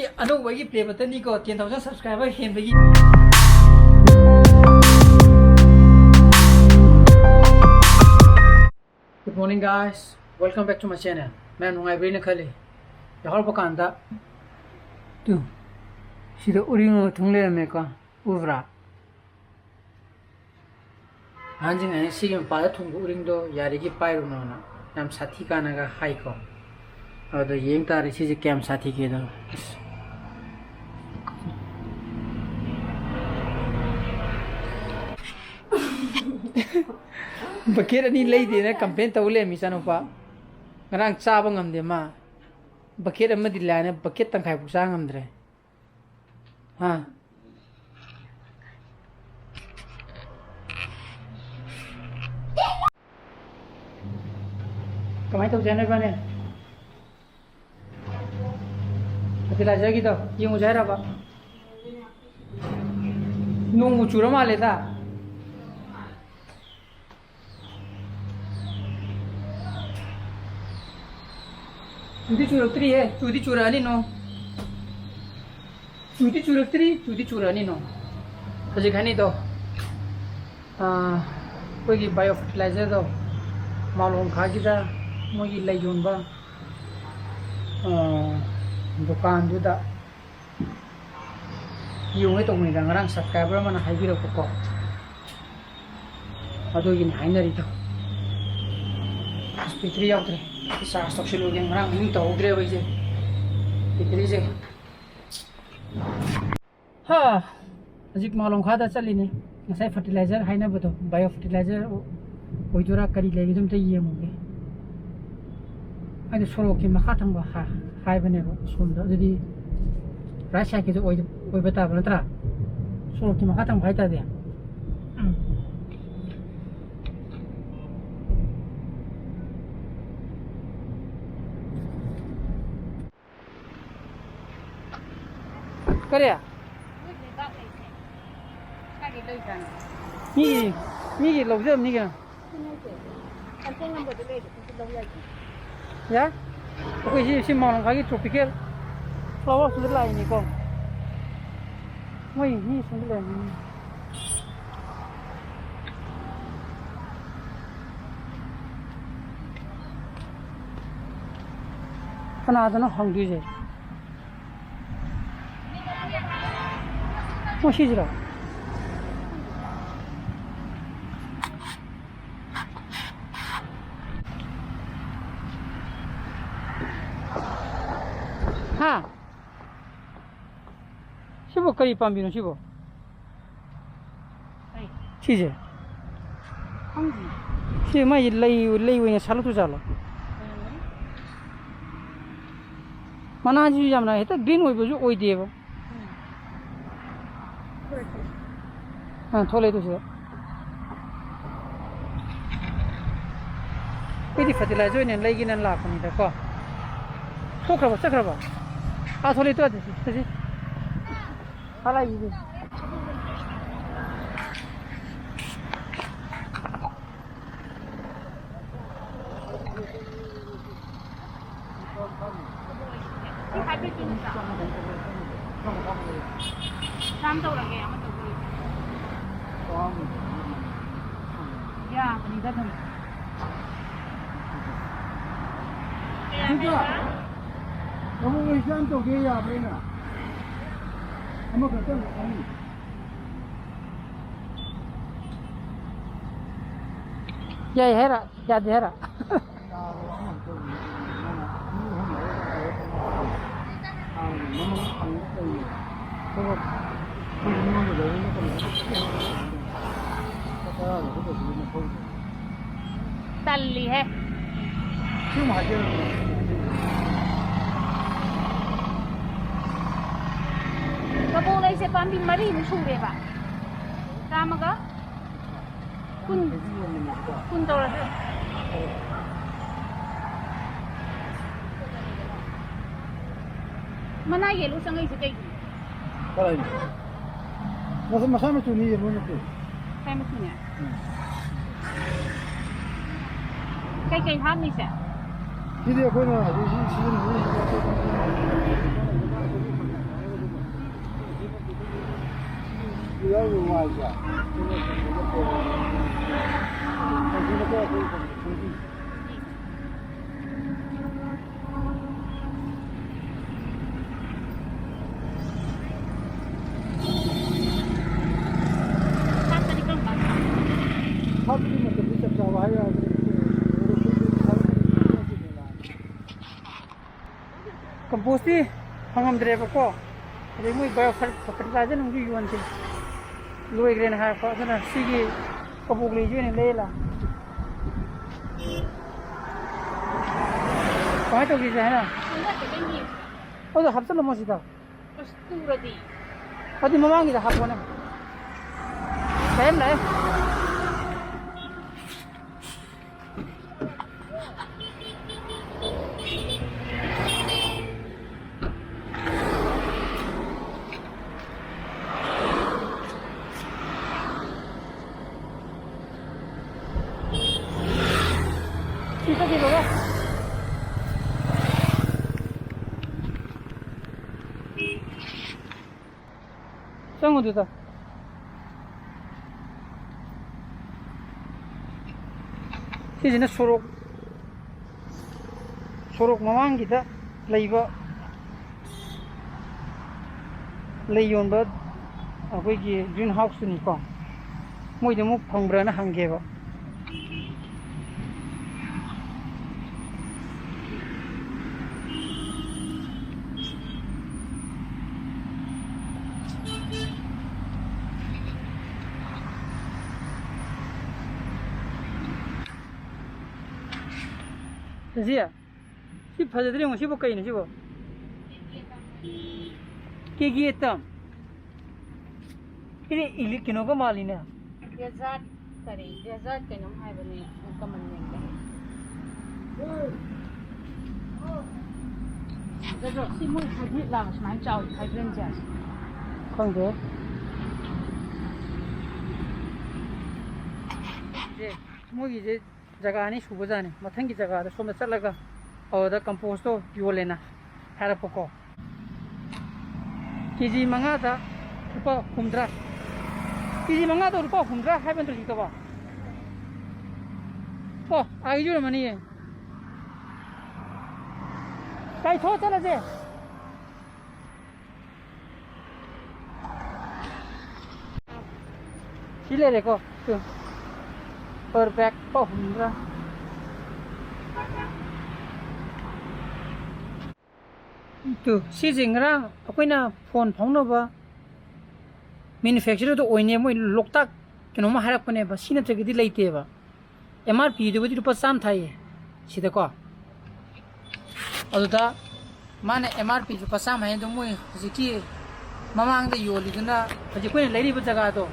ꯑꯅꯧꯕꯒꯤ play ꯕꯇꯟꯅꯤꯀꯣ 10,000 subscriber ꯍꯦꯟꯕꯒꯤ Good morning guys, welcome back to my channel. मैं नुंगाइब्रेना खले यहर पकांदा तू सिदा उरिंगो थुंगले मेका उवरा हांजिंग है सिगम पादा थुंगो उरिंगदो यारिगी पाइरुनोना याम साथी कानागा हाइको अदो येंग तारि सिजे कैम साथी केदो बकेट अनि लेदे कंप्लेन तौले मिसानुपा ngarang chaba ngamde ma bucket amadi lane bucket tangkai busa ngamdre ha kamai tau jane bane atila jagi to yung ujara ba nung uchura male ta चूदी चुरक्तरी है चूदी चुरानी no चूदी चुरक्तरी चूदी चुरानी no हजी खानी तो कोई की बायो फर्टिलाइजर तो मालूम खागिदा मोगी लाई जोनबा दुकान दुदा यूं तो मैं रंग रंग सब्सक्राइबर मन हाइबिरो को अदो इन हाइनरी तो स्पीकरी यात्रे सा सोशल मीडिया में रंग इन तो उगरे वैसे इतनी से हाँ अजिक मालूम खादा चली ने ऐसा फर्टिलाइजर है ना बतो बायो फर्टिलाइजर कोई जोरा करी लेगी तुम तो ये मुझे अरे सोलो के मखा थंबा हाई बने वो सुंदर यदि राशिया के जो कोई बता बना तरा सोलो के मखा थंबा था दिया 그래야 미기 로저 미기 야? 거기 10만 원 가게 트로피컬 플라워 수들 라인이고 뭐이 니 수들 라인 하나하나 황두제 뭐 시지라 하 15 거리 밤비는 15 시지 황지 시 마이 레이 왜 살로 살로 마나지 잠나 해다 그린 왜 보죠 오이 되고 हाँ थोड़े तो से कोई फर्टिलाइजर ने लेगी ना लाख नहीं था को तो खराब आ थोड़े तो ऐसे हाला ये शाम तो लगे हम तो ya penida dong juga kamu ngisan tuh dia bena kamu ketemu kami ya hera ya hera तल्ली है क्यों माजे कबो नहीं से पांबी मरी मुशुरे बा कामगा कुन तोरा से मना ये लो संगे से कई मसा में तू नहीं ये बोलने पे काय में तू कई हाथ नहीं से सीधे कोई ना Composti hangam driver ko re mui ba fertilizer nung ju yuan tin loi gren ha ko sana sigi kabuk le ju ne lela pa to gi sa na o da hapsa lo mo sita Pasturadi. adi mamang gi da hapona sem lai kita di bawah. Sangat tu tak. Si jenis sorok mamang kita laiba layon bad aku ini greenhouse ni kau. Mau jemu pangberana hangge ba. Siya, si phajadri mo si bo kain si bo. Kiki etam. Ini ilik kino ko mali na. Desert kari. Desert ka nung haibadu yung kamanyan ka. Pero si mo hajit lang sa mga chow hybrid jazz. Kung de. Je, mo je जगह नहीं सुबह जाने मथंग की जगह तो सोम चलेगा और compost तो यो लेना है पको केजी मंगा था रुपा हुमद्रा केजी मंगा तो रुपा हुमद्रा है बंदर जी तो बा ओ आगे जो मनी है कई थो चला जे चिले देखो तो per bag po humra tu si jingrang akoina phone phongno ba manufacturer to oine moi loktak kino ma harap kone ba sina tegidi leite ba mrp de budi rupa sam thai sida ko aduda mane mrp rupa sam hai do moi jiki mamang de yoli duna aji koine leiri ba jaga to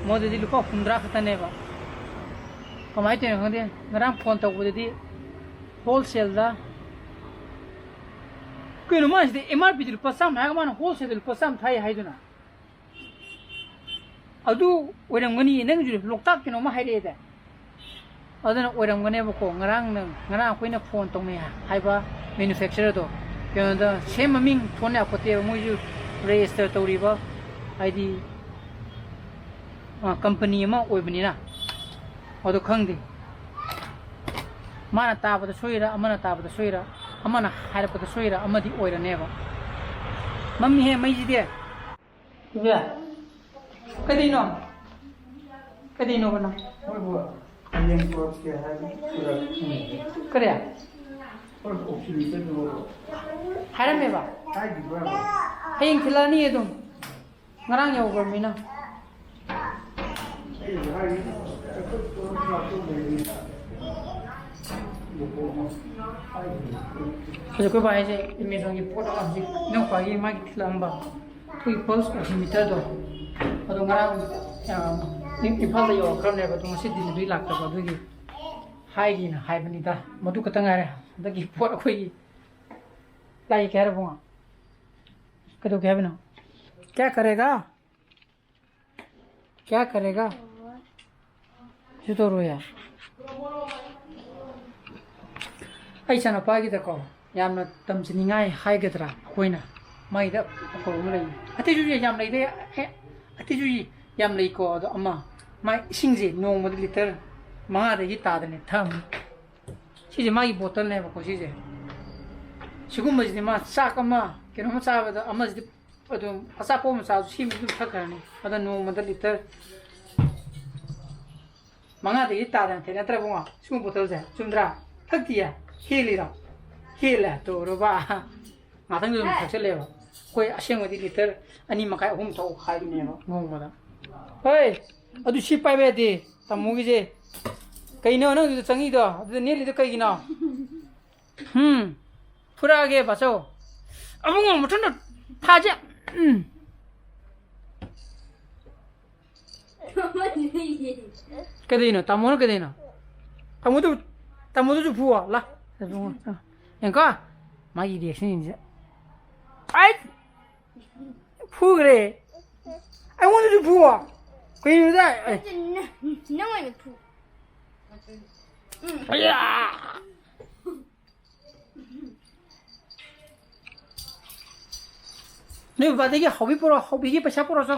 mode di rupa humra khatane ba kamain tu yang dia ngerang phone tau boleh di wholesale dah. Kau ni mana sih MRP tu pasam, hai mana wholesale tu pasam thai hai tu na. Adu orang mani neng jadi loktak kena mah hai dia dah. Adu na orang mani buku ngerang aku ni phone tau ni hai ba manufacturer tu. Kau dah same ming phone aku tiap muju register tau riba ID company mah oi bani na. Odo khangdi mana tabada soira amana tabada soira amana harapata soira amadi oira neba mammi he mai jide ya kadino bana oi bo yang ko ke ha pura kare or option do harame ba ai di ba heng thilani edum ngarang yau gormina Kalau kau bayar je, ini orang import apa sih? Nang pagi mak lamba, tu impulse meter tu. Kalau ngarang, Imphal tu yo kerana apa tu masih delivery lak tu apa tu high gina, high bani dah. Madu kata ngare, dah import aku ini. Lagi kaya bunga. Kau kaya bina? क्या करेगा क्या करेगा जो तो रोया ऐसा ना पाएगी तो कहो याम ना तम से निगाह हाई के तरह कोई ना माइदा करो मरे अते जो याम नहीं दे ꯑꯇꯩꯁꯨ ꯌꯥꯝ ꯂꯩꯀꯣ ꯑꯗꯣ ꯑꯃ ꯃꯥꯏ ꯏꯁꯤꯡꯁꯦ ꯅꯣꯡꯃꯗ ꯂꯤꯇꯔ 5ꯗꯒꯤ ꯇꯥꯗꯅꯦ ꯊꯝꯃꯤ ꯁꯤꯁꯦ ꯃꯥꯒꯤ ꯕꯣꯇꯜꯅꯦꯕꯀꯣ ꯁꯤꯁꯦ 시금머지디 마 싹엄마 그놈 짜버도 엄마지 어도 아싸 보면 짜도 힘이 좀 탁하네 어다 노모들 리터 망아데 있다는 데나트라 봉아 시금 보터자 좀드라 탁디야 힐이라 힐라 또로바 마당 좀 탁설래요 거의 아시앙어디 리터 아니 마카이 홈토 하이네요 노모다 어이 어두 시빠베디 담무기제 कहीं ना तो चंगी तो अब नहीं ली तो कहीं ना पूरा आगे बचो अब वो मुझे ना थाजा कहीं ना तमोन कहीं ना तमो तो जो फुआ ला इनका मागी रिएक्शन इंजा आई फुगरे आई वांट to फुआ कहीं ना no one to नहीं बताइए हॉबी पूरा हॉबी की पैसा पूरा सो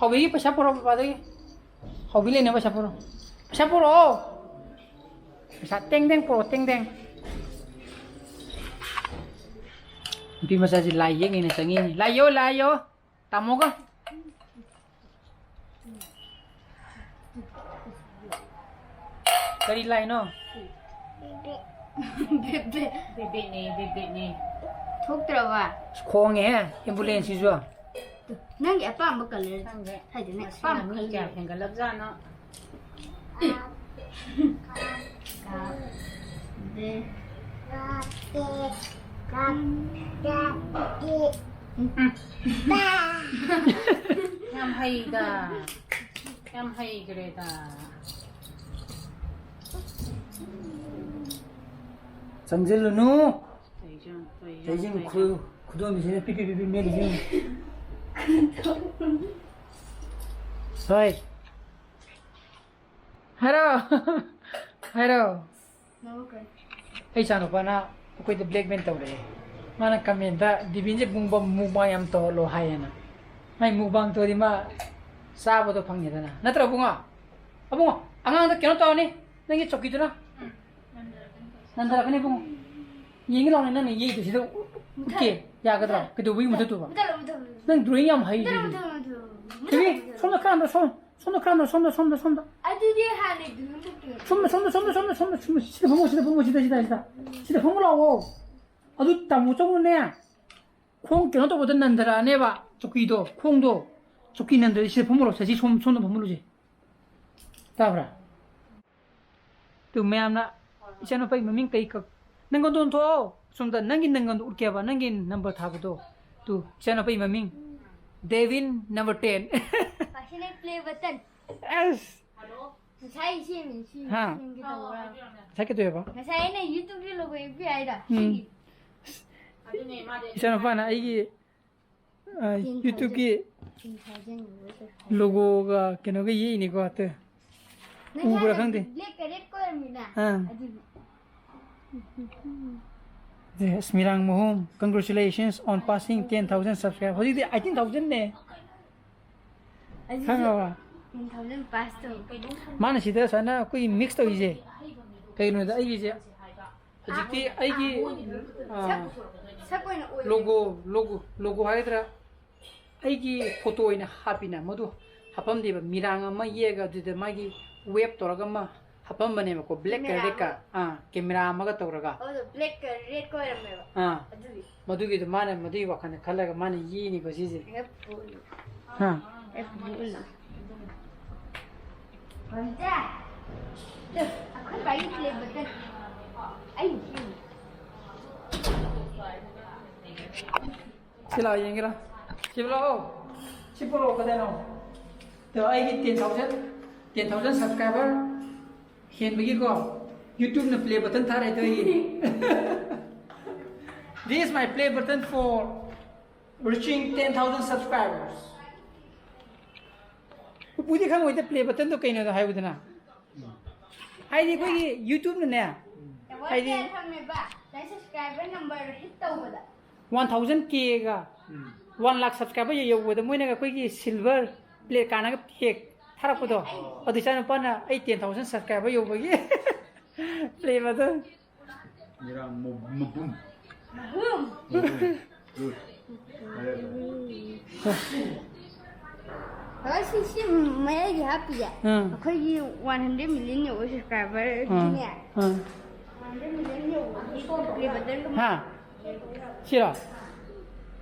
हॉबी की पैसा पूरा बताइए हॉबी लेने पैसा पूरा पैसा टेंग टेंग पूरा टेंग टेंग भी मसाज लाइए नहीं चंगी लाइयो तामो का Kari lai no. bebe ne thok trawa Khong e ambulance ju. nang ya pa ma color hai de ne pa ma mi kya pheng ga lab za na de yam hai gre da 정질루누 대진 구도미 전에 삐삐삐삐 메리지 하이 하로 no okay ai chano pana koi the black man tawre mana kamenta dibinje bungba mukba yam to lo hayana mai mukbang to di ma sabo to phangni dana natra bunga abunga angang da keno tawni nangi chokki duna nandarakane bunga yingi laune nani yi to sida uke yagadra kedo wi mutu ba nang drawing yam hai ji tibi sonda kanda sonda 아들이 하는 그 손다 시다 봉고라고 아주 다 못 적었네 콩 깨놓도 보던 난들아 내봐 조끼도 콩도 조끼 있는데 시다 봉고로 사실 손도 봉고로지 따브라 또 매암나 이제는 빨리 머밍 페이커 능건 돈도 손다 능긴 능건 우르게 봐 능긴 넘버 타고도 또 이제는 빨리 머밍 데빈 넘버 10 마시네 플레이 버튼 에스 sai xem Ha. cái đầu ra 자기도 해봐 ngày sai này YouTube cái logo cái ai đó 이제는 봐나 이게 유튜브 사진 로고가 걔네가 이해인이 것 같아 우브라 상대 black red 거랍니다 Yes, Mirang-Mahum, congratulations on passing 10,000 subscribers. How's it? 18,000 ne. Hanga 10,000 pass to mana sida sana koi mix to ije. Kaino da ai ije. Hojiti ai gi sắp quay nó logo haidra. Ai gi photo ina hapina madu hapam deba mirang ma yega de magi web toraga ma hapam bane ko black red ka camera ma ga toraga black red 거랍니다 मधुगी तो माने मधुगी वखने खलगा माने ये नहीं कोशिश है हाँ 먼저 아까 바이 플레이 버튼 아이 चिल्ला येंगेरा चिल्लाओ चिपलो कदे नो तो आएगी 10,000 सब्सक्राइबर हेन बगी को YouTube ने प्ले बटन था रहे तो ये This is my play button for reaching 10,000 subscribers. पूरी खाम होते play button तो कहीं ना तो है उधर ना. हाय देखो ये YouTube ने नया. हाय देखो. subscriber number hit तो होगा. 1,000K का. 1 lakh subscriber yau da moina ga koi silver plate kana ga cake thara ko do adu chana pana ai 10,000 subscriber yau ba gi play ba do Mirang-Mahum. Good. Sisi mai lagi happy ya. Akwai 100 million ne wasu subscriber ne. 100 million ne wasu play button. ha 싫어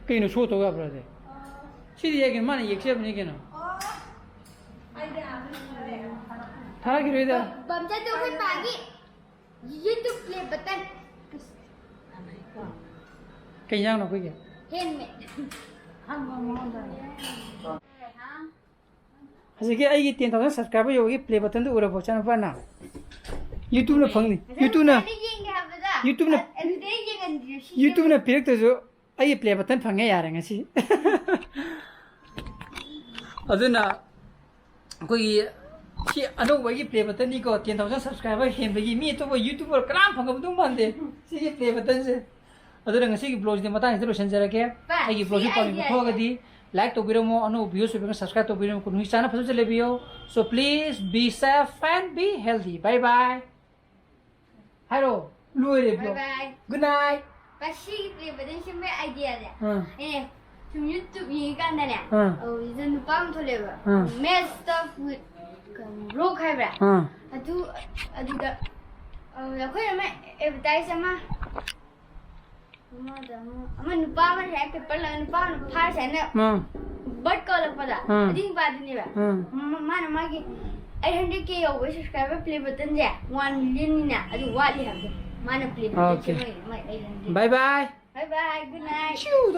그이는 쇼도 가 버려대 시디 얘기는 많이 얘기해 얘기는 타라기로 해야 Bamsa tu kai pagi. YouTube play button. 그냥 너 그게 Handmade. 하지게 아이기 10,000 subscriber 여기 플레이 버튼도 울어 보잖아 봐나 유튜브는 펑니 유튜브는 유튜브는 비력도 아이 플레이 버튼 펑해 야랑 시 어드나 거기 시 아노바기 플레이 버튼 이거 10,000 subscriber 햄버기 미또 유튜버 그람 펑거도 만데 시 플레이 버튼세 어드나 시 블로그 데 마타 인트로 선자라게 아이 블로그 빠니 포가디 like to biromo anu views to subscribe to biromo kunu channel phasu chale bio so please be safe and be healthy bye bye hello luere bio Bye. good night Pasti play button sih mai idea dia. Hmm. Ini cuma YouTube ni kan dah ni. Hmm. Oh, itu numpang tu lewa. Hmm. Mess stuff with rock hai bra. Adu dah. Aku yang mai advertise sama. Ama numpang mana saya paper lah numpang phar sana. But kalau pada. Adi baat ni ba. Mana magi 800k over subscriber play button je 1 million ni na. Adu wali ham. Mana play button Okay. mai 800. bye bye Bye bye. Good night. Shoo